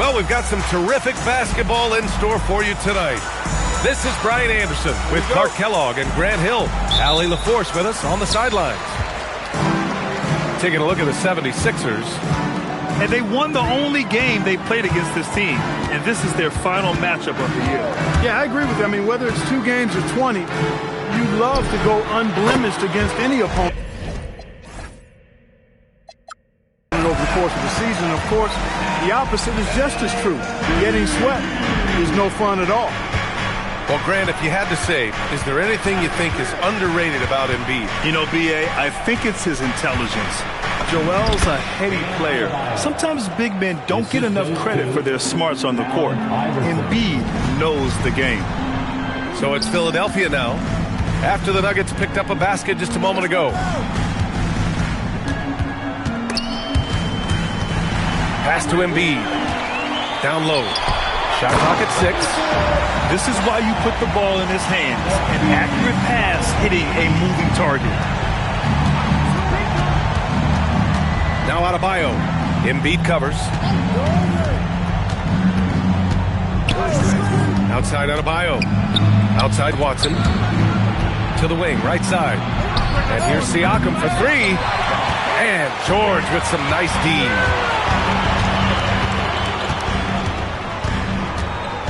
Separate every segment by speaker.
Speaker 1: Well, we've got some terrific basketball in store for you tonight. This is Brian Anderson with Clark Kellogg and Grant Hill. Allie LaForce with us on the sidelines. Taking a look at the 76ers.
Speaker 2: And they won the only game they played against this team. And this is their final matchup of the year.
Speaker 3: Yeah, I agree with you. I mean, whether it's 2 games or 20, you love to go unblemished against any opponent over the course of the season. Of course, the opposite is just as true. Getting swept is no fun at all.
Speaker 1: Well, Grant, if you had to say, is there anything you think is underrated about Embiid?
Speaker 2: You know, B.A., I think it's his intelligence. Joel's a heady player. Sometimes big men don't get enough credit for their smarts on the court. Embiid knows the game.
Speaker 1: So it's Philadelphia now, after the Nuggets picked up a basket just a moment ago. Pass to Embiid. Down low. Shot clock at 6.
Speaker 2: This is why you put the ball in his hands. An accurate pass hitting a moving target.
Speaker 1: Now Adebayo. Embiid covers. Outside Adebayo. Outside Watson. To the wing, right side. And here's Siakam for 3. And George with some nice D.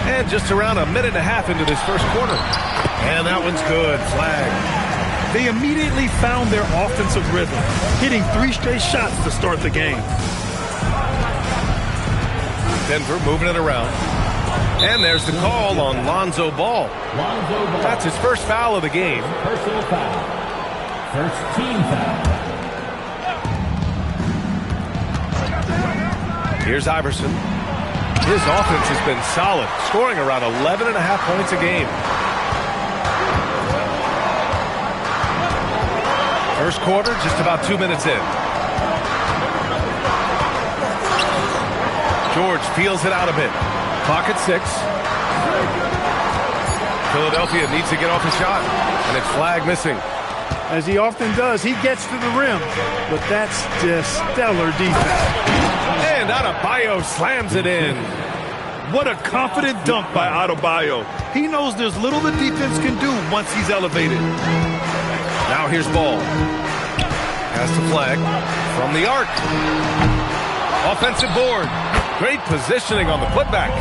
Speaker 1: And just around a minute and a half into this first quarter. And that one's good. Flag.
Speaker 2: They immediately found their offensive rhythm, hitting 3 straight shots to start the game.
Speaker 1: Denver moving it around. And there's the call on Lonzo Ball. That's his first foul of the game.
Speaker 4: Personal foul. First team foul.
Speaker 1: Here's Iverson. His offense has been solid, scoring around 11.5 points a game. First quarter, just about 2 minutes in. George feels it out a bit. Clock at 6. Philadelphia needs to get off a shot, and it's flag missing.
Speaker 3: As he often does, he gets to the rim, but that's just stellar defense.
Speaker 1: And Adebayo slams it in.
Speaker 2: What a confident dunk by Adebayo. He knows there's little the defense can do once he's elevated.
Speaker 1: Now here's Ball. Pass the flag from the arc. Offensive board. Great positioning on the putback.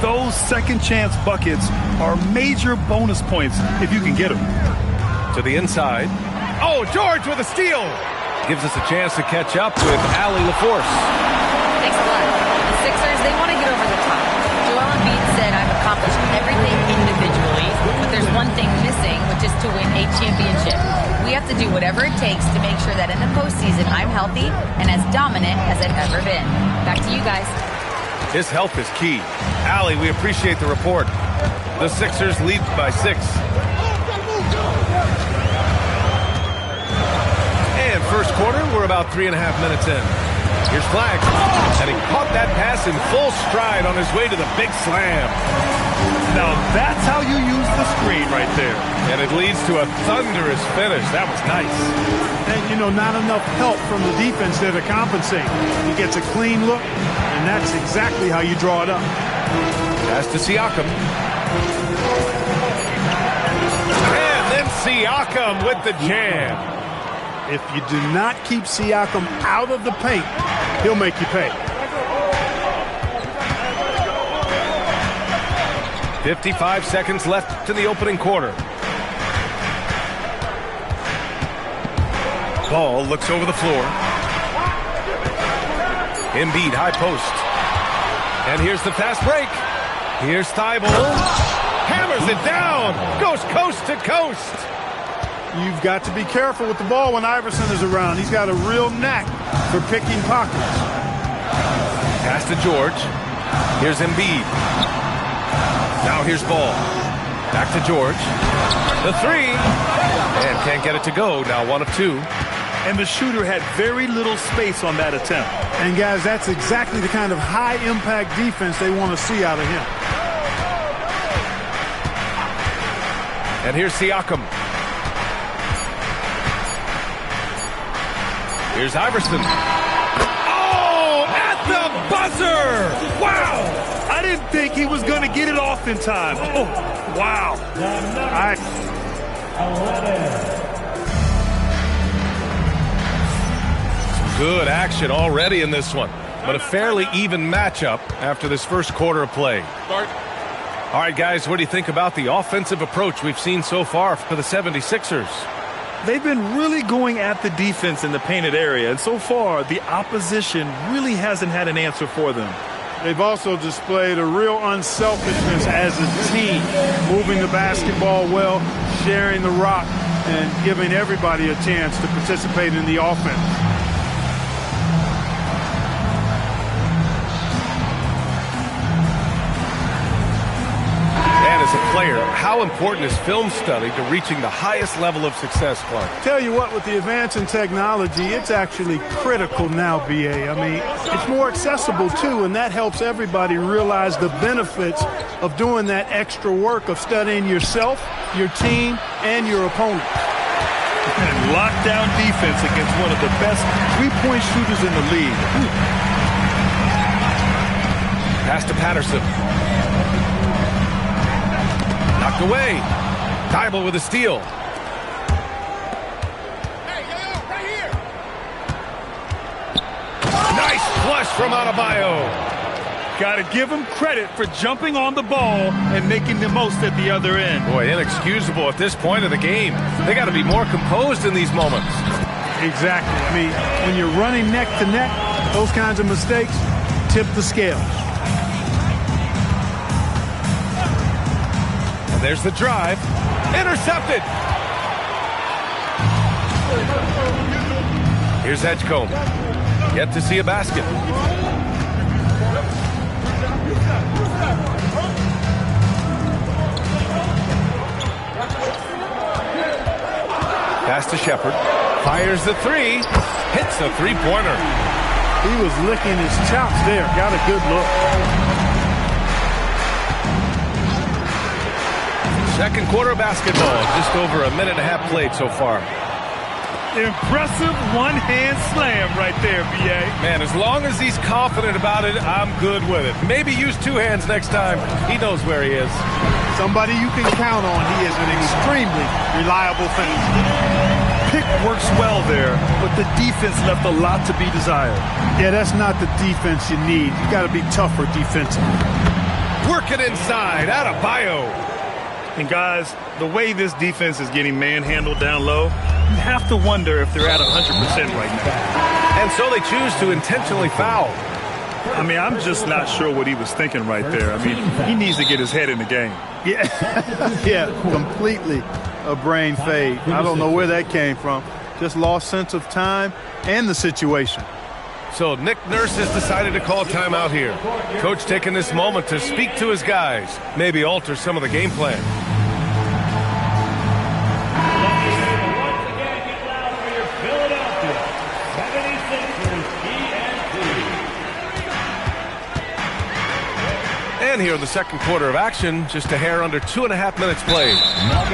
Speaker 2: Those second chance buckets are major bonus points if you can get them.
Speaker 1: To the inside. Oh, George with a steal. Gives us a chance to catch up with Allie LaForce.
Speaker 5: Thanks a lot. The Sixers, they want to get over the top. Joel Embiid said, I've accomplished everything individually, but there's one thing missing, which is to win a championship. We have to do whatever it takes to make sure that in the postseason I'm healthy and as dominant as I've ever been. Back to you guys.
Speaker 1: His health is key. Allie, we appreciate the report. The Sixers lead by 6. And first quarter, we're about 3.5 minutes in. Here's Flag. And he caught that pass in full stride on his way to the big slam.
Speaker 2: Now that's how you use the screen right there.
Speaker 1: And it leads to a thunderous finish. That was nice.
Speaker 3: And, you know, not enough help from the defense there to compensate. He gets a clean look, and that's exactly how you draw it up.
Speaker 1: Pass to Siakam. And then Siakam with the jam.
Speaker 3: If you do not keep Siakam out of the paint, he'll make you pay.
Speaker 1: 55 seconds left in the opening quarter. Ball looks over the floor. Embiid, high post. And here's the fast break. Here's Thibault. Hammers it down. Goes coast to coast.
Speaker 3: You've got to be careful with the ball when Iverson is around. He's got a real knack for picking pockets.
Speaker 1: Pass to George. Here's Embiid. Now here's Ball. Back to George. The 3. And can't get it to go. Now 1 of 2.
Speaker 2: And the shooter had very little space on that attempt.
Speaker 3: And, guys, that's exactly the kind of high-impact defense they want to see out of him.
Speaker 1: And here's Siakam. Here's Iverson. Oh, at the buzzer!
Speaker 2: didn't think he was going to get it off in time. Oh, wow.
Speaker 1: Good action already in this one, but a fairly even matchup after this first quarter of play. All right, guys, what do you think about the offensive approach we've seen so far for the 76ers?
Speaker 2: They've been really going at the defense in the painted area, and so far, the opposition really hasn't had an answer for them.
Speaker 3: They've also displayed a real unselfishness as a team, moving the basketball well, sharing the rock, and giving everybody a chance to participate in the offense.
Speaker 1: As a player, how important is film study to reaching the highest level of success, Clark?
Speaker 3: Tell you what, with the advance in technology, it's actually critical now, BA. I mean, it's more accessible, too, and that helps everybody realize the benefits of doing that extra work of studying yourself, your team, and your opponent.
Speaker 2: And lockdown defense against one of the best three-point shooters in the league.
Speaker 1: Pass to Patterson. Knocked away. Thibault with a steal. Nice flush from Adebayo.
Speaker 2: Got to give him credit for jumping on the ball and making the most at the other end.
Speaker 1: Boy, inexcusable at this point of the game. They got to be more composed in these moments.
Speaker 3: Exactly. I mean, when you're running neck to neck, those kinds of mistakes tip the scale.
Speaker 1: There's the drive. Intercepted. Here's Edgecombe. Yet to see a basket. Pass to Shepard. Fires the three. Hits the three-pointer.
Speaker 3: He was licking his chops there. Got a good look.
Speaker 1: Second quarter basketball, just over a minute and a half played so far.
Speaker 2: Impressive one-hand slam right there, B.A.
Speaker 1: Man, as long as he's confident about it, I'm good with it. Maybe use two hands next time. He knows where he is.
Speaker 3: Somebody you can count on. He is an extremely reliable finisher.
Speaker 2: Pick works well there, but the defense left a lot to be desired.
Speaker 3: Yeah, that's not the defense you need. You got to be tougher defensively.
Speaker 1: Work it inside. Adebayo.
Speaker 2: And guys, the way this defense is getting manhandled down low, you have to wonder if they're at 100% right now.
Speaker 1: And so they choose to intentionally foul.
Speaker 2: I mean, I'm just not sure what he was thinking right there. I mean, he needs to get his head in the game.
Speaker 3: Yeah, yeah, completely a brain fade. I don't know where that came from. Just lost sense of time and the situation.
Speaker 1: So Nick Nurse has decided to call timeout here. Coach taking this moment to speak to his guys, maybe alter some of the game plan. And here in the second quarter of action, just a hair under 2.5 minutes played.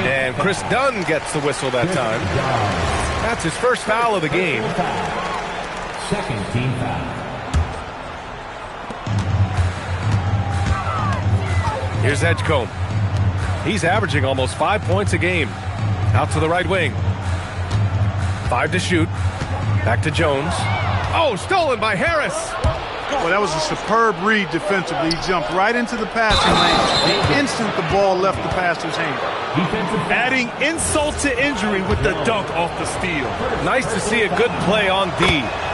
Speaker 1: And Chris Dunn gets the whistle that time. That's his first foul of the game.
Speaker 4: Second team foul.
Speaker 1: Here's Edgecombe. He's averaging almost 5 points a game. Out to the right wing. 5 to shoot. Back to Jones. Oh, stolen by Harris.
Speaker 3: Well, that was a superb read defensively. He jumped right into the passing lane. The instant the ball left the passer's hand.
Speaker 2: Adding insult to injury with the dunk off the steal.
Speaker 1: Nice to see a good play on D.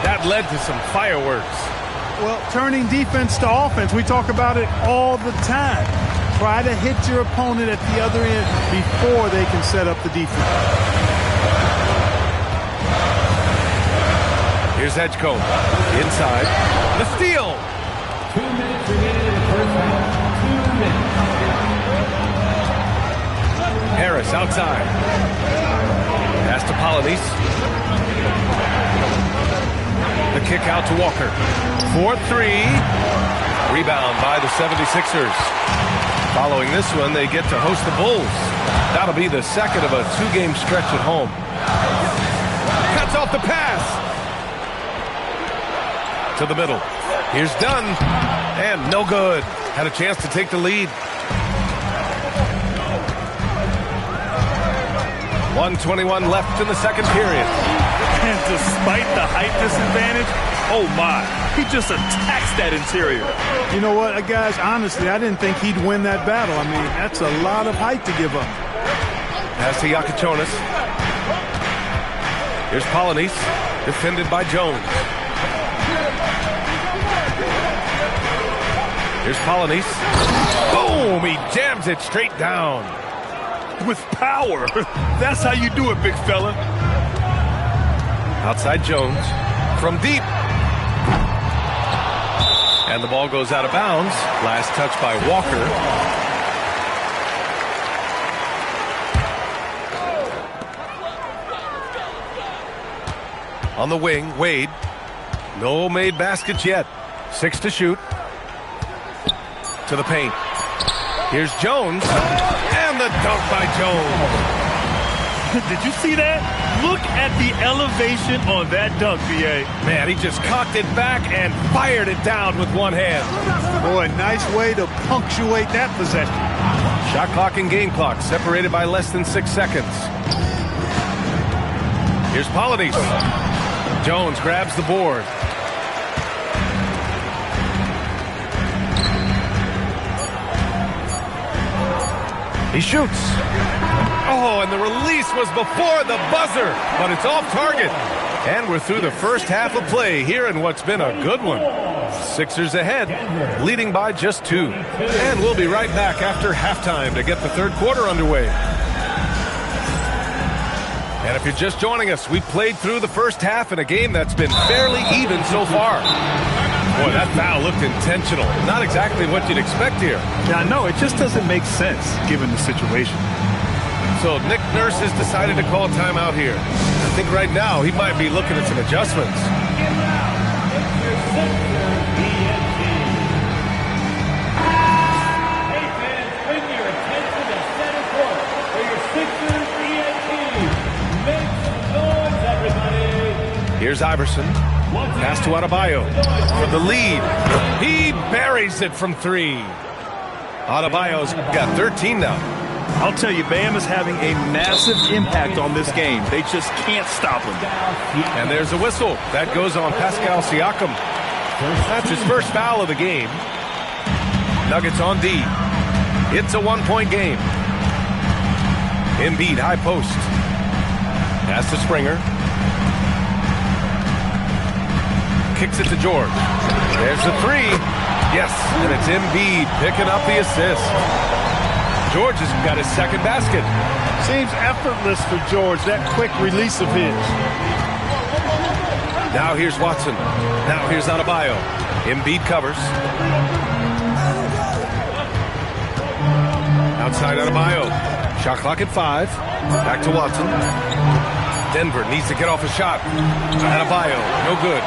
Speaker 1: That led to some fireworks.
Speaker 3: Well, turning defense to offense, we talk about it all the time. Try to hit your opponent at the other end before they can set up the defense.
Speaker 1: Here's Edgecombe. Inside. The steal.
Speaker 4: 2 minutes remaining in the first half. 2 minutes.
Speaker 1: Harris outside. Pass to Polynice. The kick out to Walker. 4-3. Rebound by the 76ers. Following this one, they get to host the Bulls. That'll be the second of a 2-game stretch at home. Cuts off the pass. To the middle. Here's Dunn. And no good. Had a chance to take the lead. 1:21 left in the second period.
Speaker 2: And despite the height disadvantage, oh my, he just attacks that interior.
Speaker 3: You know what, guys, honestly, I didn't think he'd win that battle. I mean, that's a lot of height to give up.
Speaker 1: Pass to Yakichonis. Here's Polynice, defended by Jones. Here's Polynice. Boom! He jams it straight down.
Speaker 2: With power. That's how you do it, big fella.
Speaker 1: Outside Jones. From deep. And the ball goes out of bounds. Last touch by Walker. On the wing, Wade. No made baskets yet. 6 to shoot. To the paint. Here's Jones. And the dunk by Jones.
Speaker 2: Did you see that? Look at the elevation on that dunk, B.A.
Speaker 1: Man, he just cocked it back and fired it down with one hand.
Speaker 3: Boy, nice way to punctuate that possession.
Speaker 1: Shot clock and game clock separated by less than 6 seconds. Here's Polynice. Jones grabs the board. He shoots. Oh, and the release was before the buzzer, but it's off target. And we're through the first half of play here in what's been a good one. Sixers ahead, leading by just 2. And we'll be right back after halftime to get the third quarter underway. And if you're just joining us, we played through the first half in a game that's been fairly even so far. Boy, that foul looked intentional. Not exactly what you'd expect here.
Speaker 2: Yeah, no, it just doesn't make sense given the situation.
Speaker 1: So Nick Nurse has decided to call a timeout here. I think right now he might be looking at some adjustments.
Speaker 4: Hey fans, bring your attention to center court for your Sixers ENT. Make some noise, everybody.
Speaker 1: Here's Iverson. Pass to Adebayo for the lead. He buries it from 3. Adebayo's got 13 now.
Speaker 2: I'll tell you, Bam is having a massive impact on this game. They just can't stop him.
Speaker 1: And there's a whistle. That goes on Pascal Siakam. That's his first foul of the game. Nuggets on D. It's a 1-point game. Embiid, high post. Pass to Springer. Kicks it to George. There's the 3. Yes, and it's Embiid picking up the assist. George has got his second basket.
Speaker 3: Seems effortless for George, that quick release of his.
Speaker 1: Now here's Watson. Now here's Adebayo. Embiid covers. Outside Adebayo. Shot clock at 5. Back to Watson. Denver needs to get off a shot. Adebayo, no good.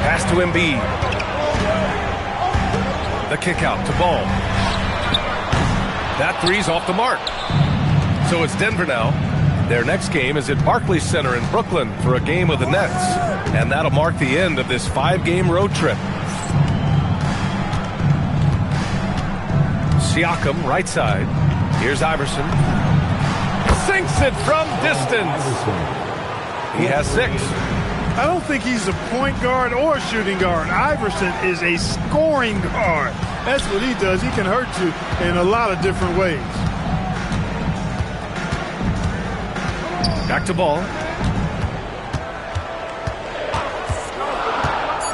Speaker 1: Pass to Embiid. The kick out to Ball. That 3's off the mark. So it's Denver now. Their next game is at Barclays Center in Brooklyn for a game of the Nets. And that'll mark the end of this 5-game road trip. Siakam, right side. Here's Iverson. Sinks it from distance. He has 6.
Speaker 3: I don't think he's a point guard or a shooting guard. Iverson is a scoring guard. That's what he does. He can hurt you in a lot of different ways.
Speaker 1: Back to Ball.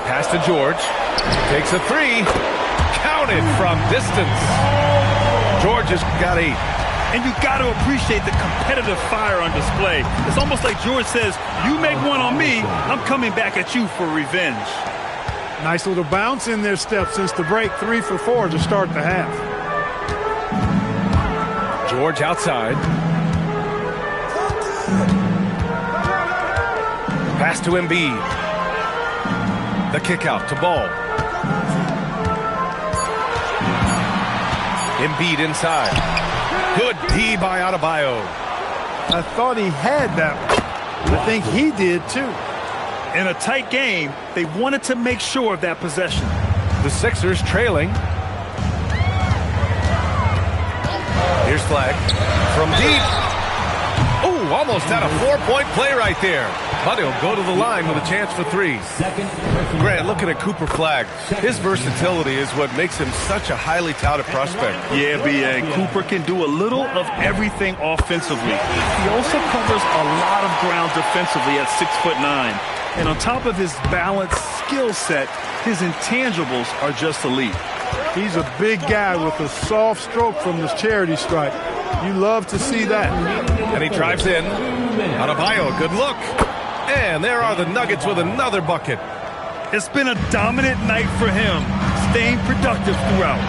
Speaker 1: Pass to George. Takes a 3. Counted from distance. George has got 8.
Speaker 2: And you got to appreciate the competitive fire on display. It's almost like George says, you make one on me, I'm coming back at you for revenge.
Speaker 3: Nice little bounce in their step since the break. 3 for 4 to start the half.
Speaker 1: George outside. Pass to Embiid. The kick out to Ball. Embiid inside. Good D by Adebayo.
Speaker 3: I thought he had that one. I think he did too.
Speaker 2: In a tight game, they wanted to make sure of that possession.
Speaker 1: The Sixers trailing. Here's Flag from deep. Oh, almost had a 4-point play right there. But he'll go to the line with a chance for three. Grant, looking at Cooper Flag, his versatility is what makes him such a highly touted prospect.
Speaker 2: Yeah, B.A. Cooper can do a little of everything offensively. He also covers a lot of ground defensively at 6'9". And on top of his balanced skill set, his intangibles are just elite.
Speaker 3: He's a big guy with a soft stroke from this charity stripe. You love to see that.
Speaker 1: And he drives in. Adebayo, good look. And there are the Nuggets with another bucket.
Speaker 2: It's been a dominant night for him, staying productive throughout.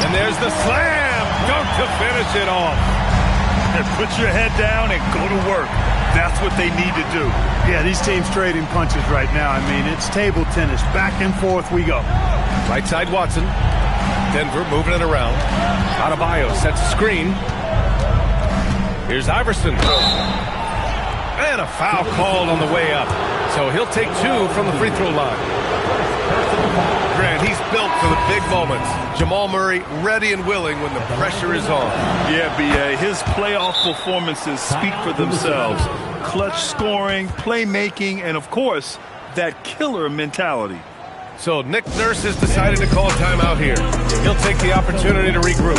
Speaker 1: And there's the slam dunk to finish it off.
Speaker 2: And put your head down and go to work. That's what they need to do.
Speaker 3: Yeah, these teams trading punches right now. I mean, it's table tennis. Back and forth we go.
Speaker 1: Right side Watson. Denver moving it around. Adebayo sets a screen. Here's Iverson. And a foul called on the way up. So he'll take two from the free throw line. Grant, he's built for the big moments. Jamal Murray ready and willing when the pressure is on.
Speaker 2: Yeah, B.A., his playoff performances speak for themselves. Clutch scoring, playmaking, and, of course, that killer mentality.
Speaker 1: So Nick Nurse has decided to call timeout here. He'll take the opportunity to regroup.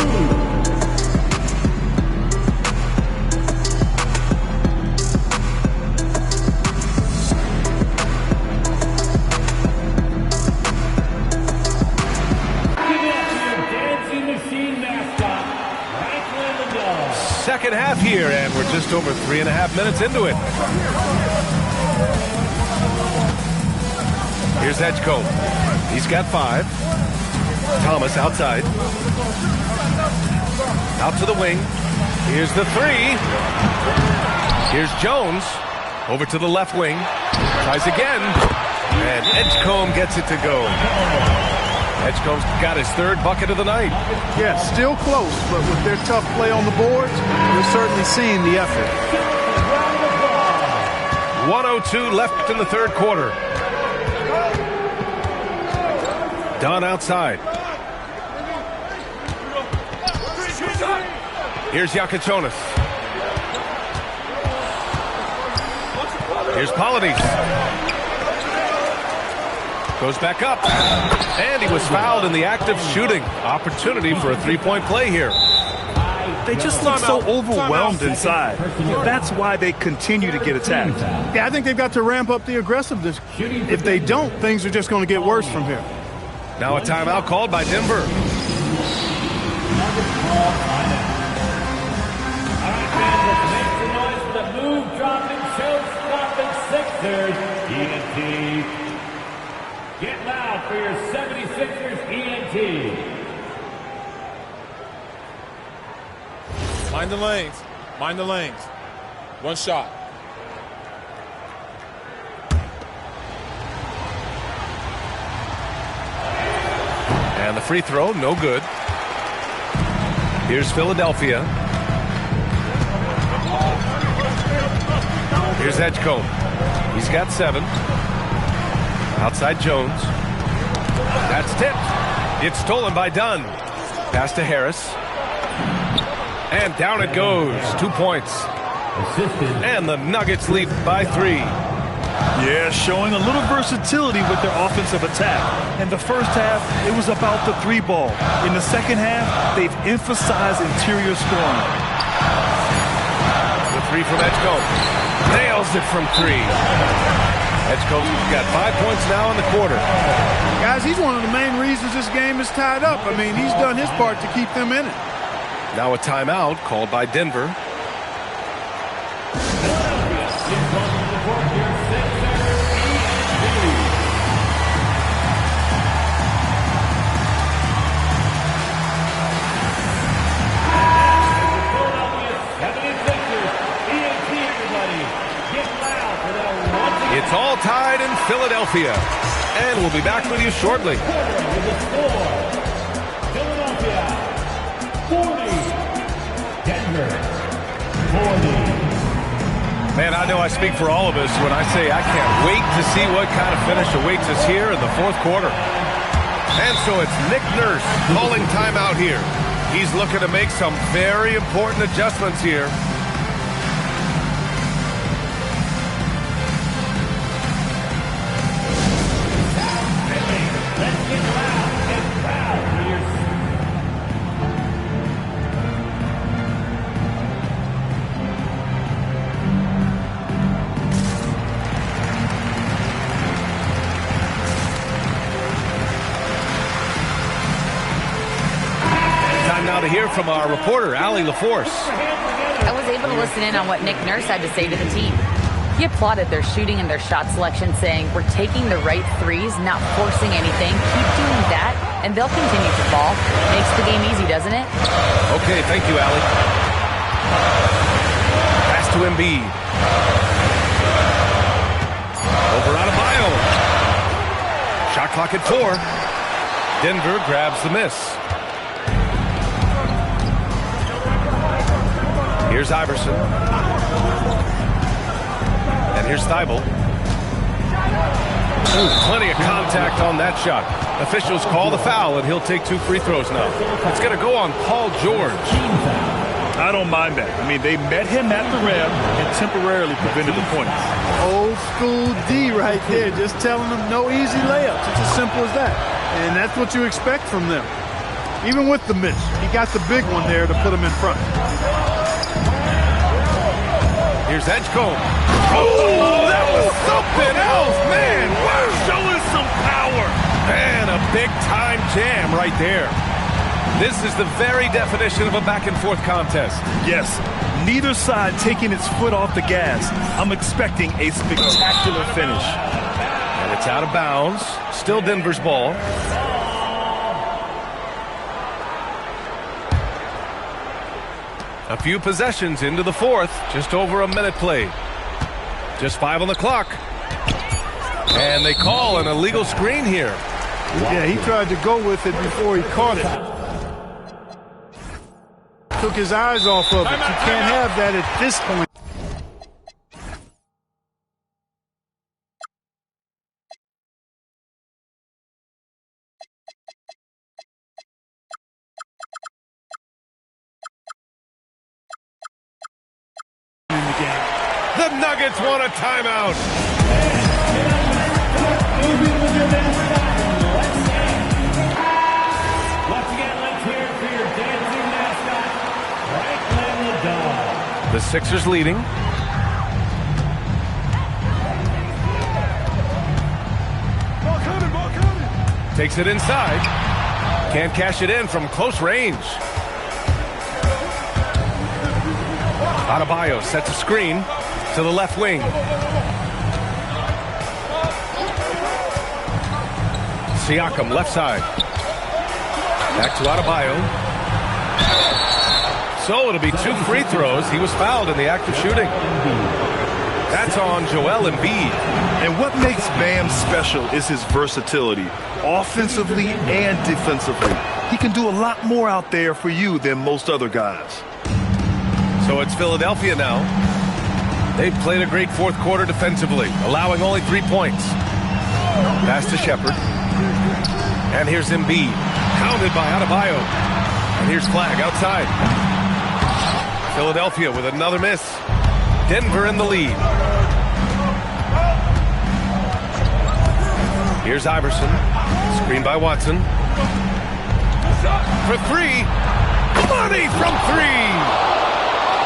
Speaker 1: Second half here, and we're just over 3.5 minutes into it. Here's Edgecombe. He's got 5. Thomas outside. Out to the wing. Here's the 3. Here's Jones. Over to the left wing. Tries again. And Edgecombe gets it to go. Edgecombe's got his 3rd bucket of the night.
Speaker 3: Yeah, still close, but with their tough play on the boards, you're certainly seeing the effort.
Speaker 1: 1:02 left in the 3rd quarter. Dunn outside. Here's Yakichonis. Here's Polonese. Goes back up. And he was fouled in the act of shooting. Opportunity for a 3-point play here.
Speaker 2: They just look so overwhelmed inside. That's why they continue to get attacked.
Speaker 3: Yeah, I think they've got to ramp up the aggressiveness. If they don't, things are just going to get worse from here.
Speaker 1: Now a timeout called by Denver.
Speaker 4: Get loud for your 76ers ENT.
Speaker 6: Mind the lanes. Mind the lanes. One shot.
Speaker 1: And the free throw, no good. Here's Philadelphia. Here's Edgecombe. He's got 7. Outside Jones. That's tipped. It's stolen by Dunn. Pass to Harris. And down it goes. 2 points. And the Nuggets lead by 3.
Speaker 2: Yeah, showing a little versatility with their offensive attack. In the first half, it was about the 3 ball. In the second half, they've emphasized interior scoring.
Speaker 1: The 3 from Edgecombe. Nails it from 3. Edgecombe's got 5 points now in the quarter.
Speaker 3: Guys, he's one of the main reasons this game is tied up. I mean, he's done his part to keep them in it.
Speaker 1: Now a timeout called by Denver. It's all tied in Philadelphia. And we'll be back with you shortly.
Speaker 4: Philadelphia 40, Denver 40.
Speaker 1: Man, I know I speak for all of us when I say I can't wait to see what kind of finish awaits us here in the fourth quarter. And so it's Nick Nurse calling timeout here. He's looking to make some very important adjustments here. Now to hear from our reporter, Allie LaForce.
Speaker 5: I was able to listen in on what Nick Nurse had to say to the team. He applauded their shooting and their shot selection, saying, "We're taking the right threes, not forcing anything. Keep doing that, and they'll continue to fall." Makes the game easy, doesn't it?
Speaker 1: Okay, thank you, Allie. Pass to Embiid. Over Adebayo. Shot clock at 4. Denver grabs the miss. Here's Iverson. And here's Thibault. Ooh, plenty of contact on that shot. Officials call the foul, and he'll take 2 free throws now. It's going to go on Paul George.
Speaker 2: I don't mind that. I mean, they met him at the rim and temporarily prevented the points.
Speaker 3: Old school D right there, just telling them no easy layups. It's as simple as that. And that's what you expect from them. Even with the miss, he got the big one there to put him in front.
Speaker 1: Here's Edgecombe. Oh, that was something else, man. Wow,
Speaker 2: Showing some power.
Speaker 1: Man, a big-time jam right there. This is the very definition of a back-and-forth contest.
Speaker 2: Yes, neither side taking its foot off the gas. I'm expecting a spectacular finish.
Speaker 1: And it's out of bounds. Still Denver's ball. A few possessions into the fourth. Just over a minute played. Just 5 on the clock. And they call an illegal screen here.
Speaker 3: Yeah, he tried to go with it before he caught it. Took his eyes off of it. You can't have that at this point.
Speaker 1: The Nuggets want a timeout.
Speaker 4: Once again, let's hear it for your dancing mascot, Franklin the Dog.
Speaker 1: The Sixers leading. Takes it inside. Can't cash it in from close range. Adebayo sets a screen to the left wing. Siakam left side. Back to Adebayo. So it'll be 2 free throws. He was fouled in the act of shooting. That's on Joel Embiid.
Speaker 2: And what makes Bam special is his versatility, offensively and defensively. He can do a lot more out there for you than most other guys.
Speaker 1: So it's Philadelphia now. They've played a great fourth quarter defensively, allowing only 3 points. Pass to Shepard. And here's Embiid, pounded by Adebayo. And here's Flag outside. Philadelphia with another miss. Denver in the lead. Here's Iverson. Screen by Watson. For 3. Money from 3.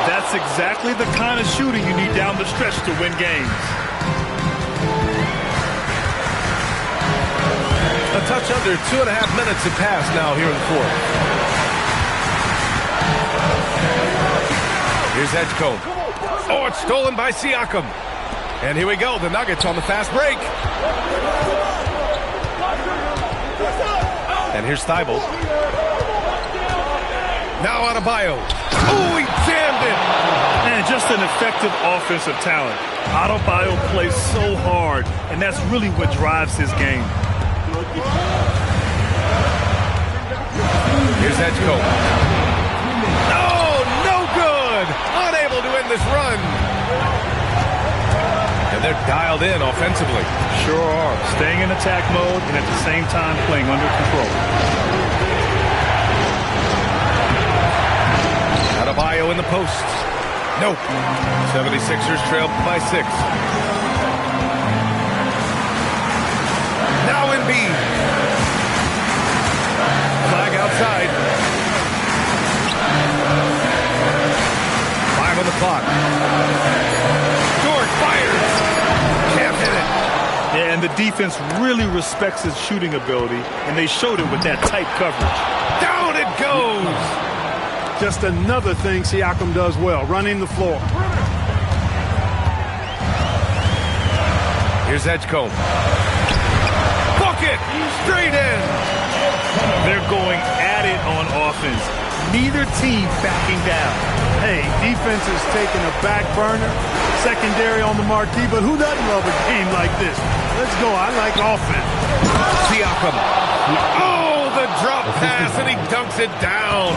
Speaker 2: That's exactly the kind of shooting you need down the stretch to win games.
Speaker 1: A touch under 2.5 minutes have passed now here in the fourth. Here's Edgecombe. Oh, it's stolen by Siakam. And here we go, the Nuggets on the fast break. And here's Thibault. Now Adebayo. Oh, he jammed it.
Speaker 2: Man, just an effective offensive talent. Adebayo plays so hard, and that's really what drives his game.
Speaker 1: Here's Edgecombe. Oh, no good. Unable to end this run. And they're dialed in offensively.
Speaker 2: Sure are. Staying in attack mode and at the same time playing under control.
Speaker 1: Adebayo in the post. Nope. 76ers trail by 6. Now Embiid. Flag outside. 5 on the clock. George fires. Can't hit it.
Speaker 2: Yeah, and the defense really respects his shooting ability, and they showed it with that tight coverage.
Speaker 1: Down it goes.
Speaker 3: Just another thing Siakam does well, running the floor.
Speaker 1: Here's Edgecombe. Bucket! Straight in!
Speaker 2: They're going at it on offense. Neither team backing down.
Speaker 3: Hey, defense is taking a back burner, secondary on the marquee, but who doesn't love a game like this? Let's go. I like offense.
Speaker 1: Siakam. Oh, the drop pass, and he dunks it down.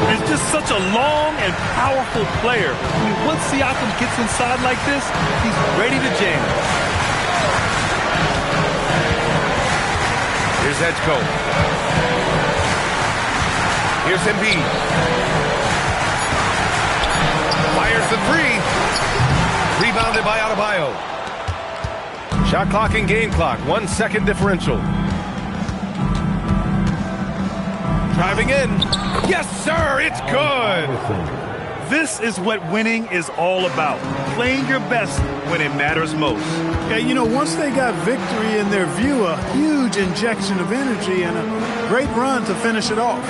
Speaker 2: He's just such a long and powerful player. I mean, once Siakam gets inside like this, he's ready to jam.
Speaker 1: Here's Edgecombe. Here's Embiid. Fires the 3. Rebounded by Adebayo. Shot clock and game clock. 1 second differential. Driving in. Yes, sir. It's good.
Speaker 2: This is what winning is all about. Playing your best when it matters most.
Speaker 3: Yeah, you know, once they got victory in their view, a huge injection of energy and a great run to finish it off.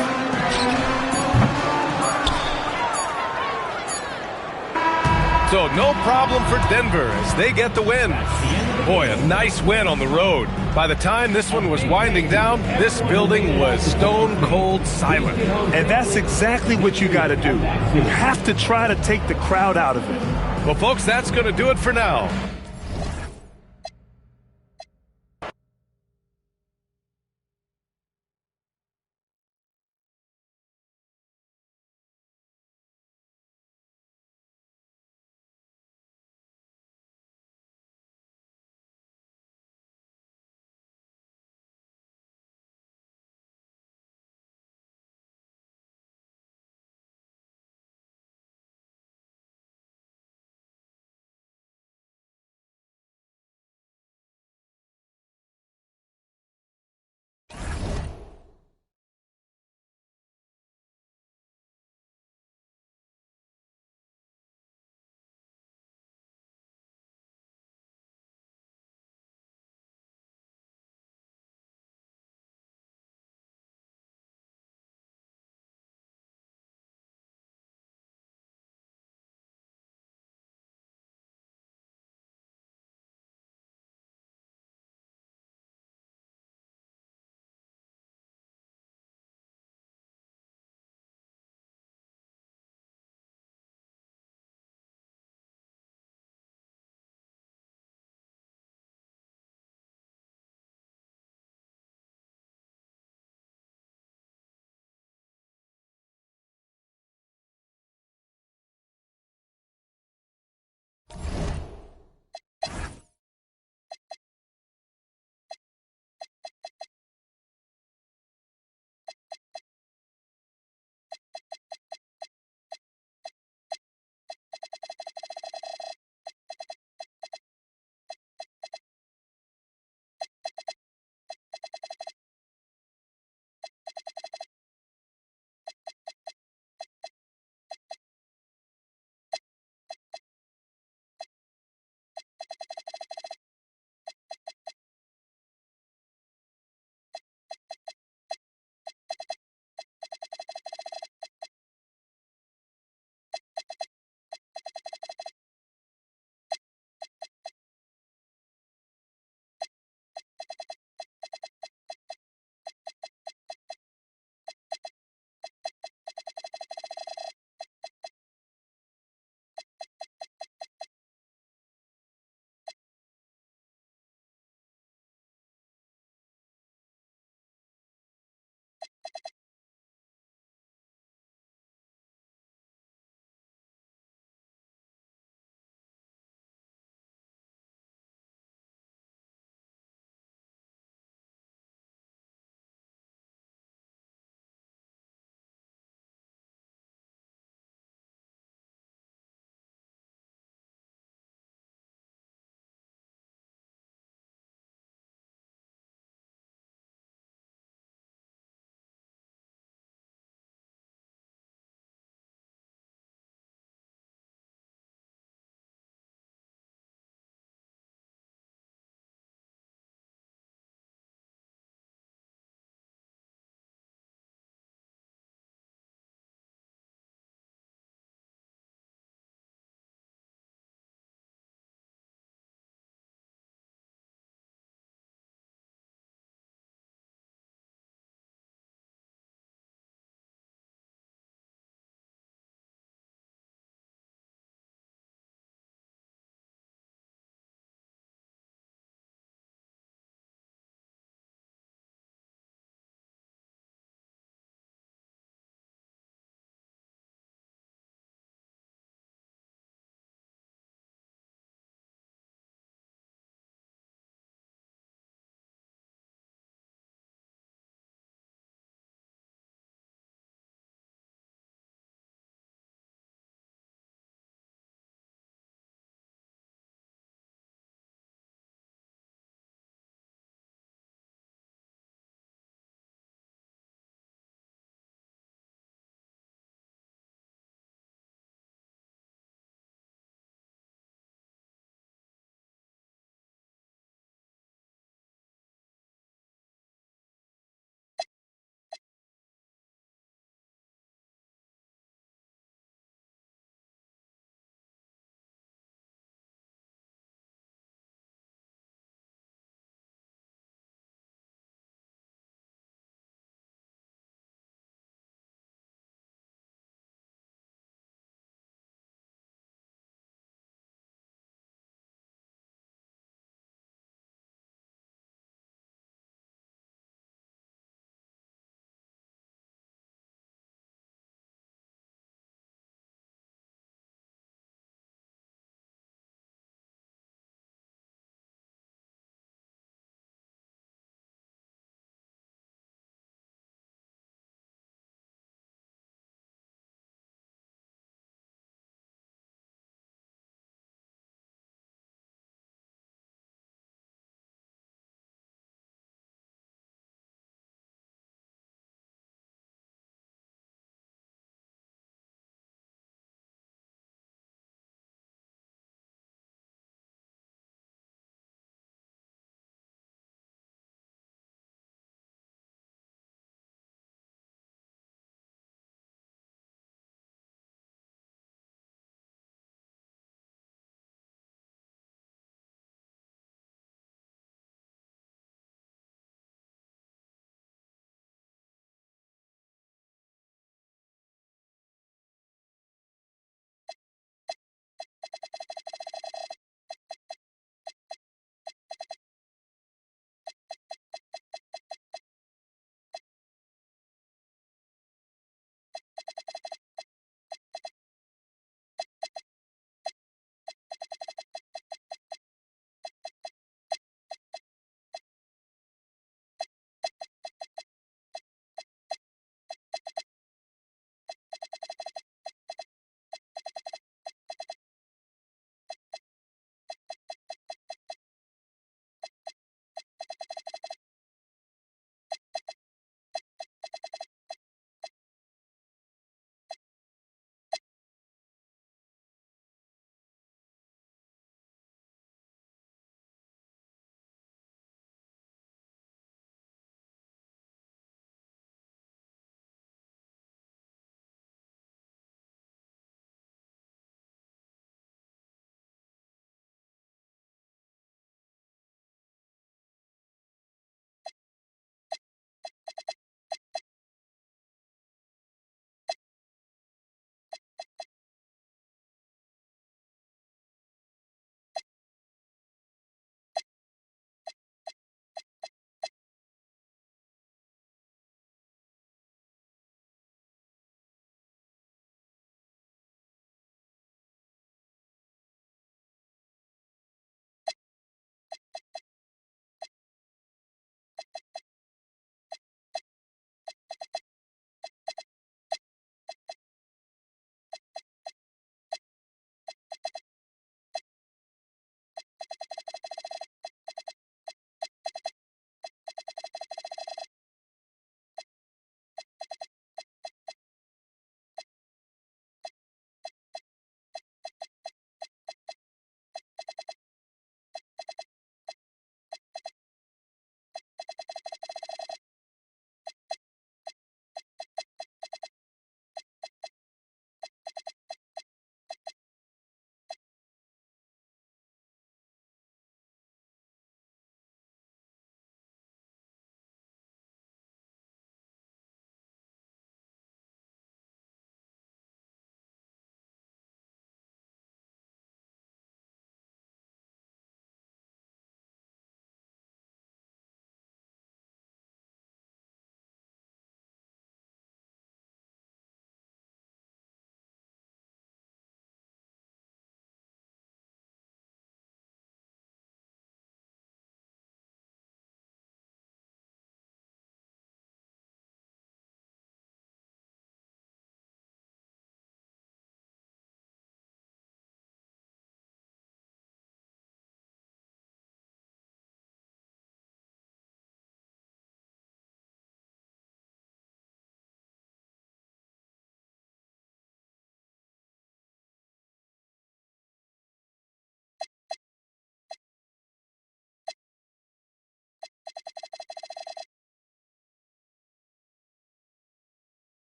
Speaker 1: So no problem for Denver as they get the win. Boy, a nice win on the road. By the time this one was winding down, this building was stone cold silent.
Speaker 2: And that's exactly what you got to do. You have to try to take the crowd out of it.
Speaker 1: Well, folks, that's going to do it for now.